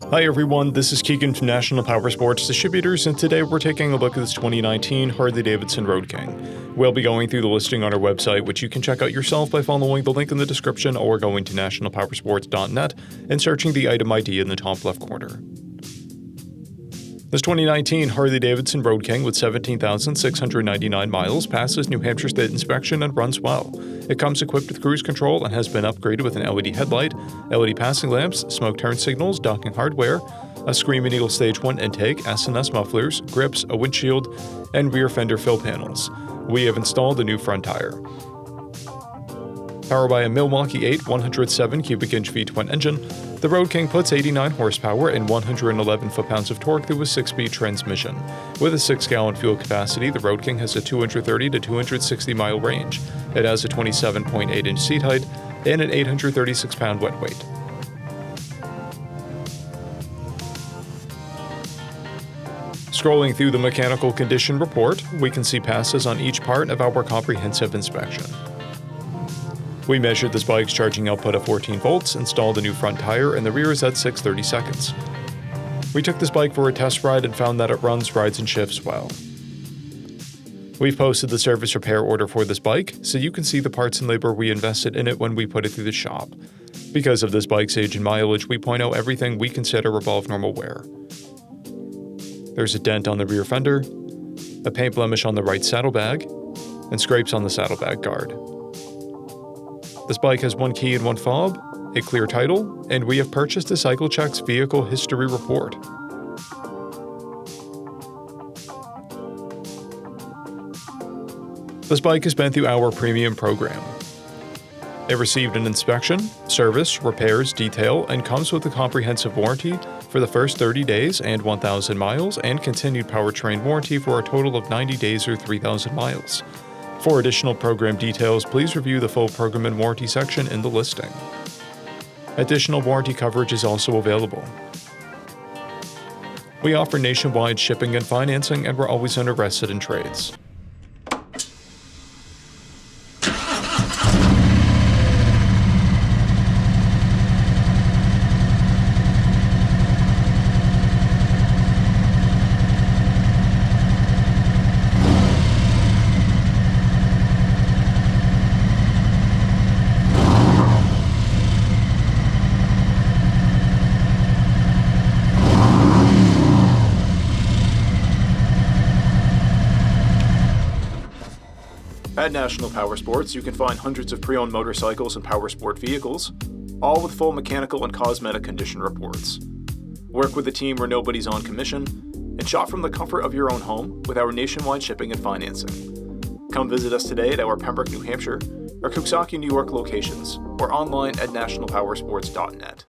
Hi everyone, this is Keegan from National Powersports Distributors, and today we're taking a look at this 2019 Harley Davidson Road King. We'll be going through the listing on our website, which you can check out yourself by following the link in the description or going to nationalpowersports.net and searching the item ID in the top left corner. This 2019 Harley Davidson Road King with 17,699 miles passes New Hampshire State inspection and runs well. It comes equipped with cruise control and has been upgraded with an LED headlight, LED passing lamps, smoke turn signals, docking hardware, a Screaming Eagle Stage 1 intake, S&S mufflers, grips, a windshield, and rear fender fill panels. We have installed a new front tire. Powered by a Milwaukee 8 107 cubic inch V-twin engine, the Road King puts 89 horsepower and 111 foot-pounds of torque through a 6-speed transmission. With a 6-gallon fuel capacity, the Road King has a 230 to 260 mile range. It has a 27.8 inch seat height and an 836-pound wet weight. Scrolling through the mechanical condition report, we can see passes on each part of our comprehensive inspection. We measured this bike's charging output at 14 volts, installed a new front tire, and the rear is at 6/30 seconds. We took this bike for a test ride and found that it runs, rides, and shifts well. We've posted the service repair order for this bike, so you can see the parts and labor we invested in it when we put it through the shop. Because of this bike's age and mileage, we point out everything we consider above normal wear. There's a dent on the rear fender, a paint blemish on the right saddlebag, and scrapes on the saddlebag guard. This bike has one key and one fob, a clear title, and we have purchased a CycleCheck's vehicle history report. This bike has been through our premium program. It received an inspection, service, repairs, detail, and comes with a comprehensive warranty for the first 30 days and 1,000 miles, and continued powertrain warranty for a total of 90 days or 3,000 miles. For additional program details, please review the full program and warranty section in the listing. Additional warranty coverage is also available. We offer nationwide shipping and financing, and we're always interested in trades. At National Powersports, you can find hundreds of pre-owned motorcycles and powersport vehicles, all with full mechanical and cosmetic condition reports. Work with a team where nobody's on commission, and shop from the comfort of your own home with our nationwide shipping and financing. Come visit us today at our Pembroke, New Hampshire, or Coxsackie, New York locations, or online at nationalpowersports.net.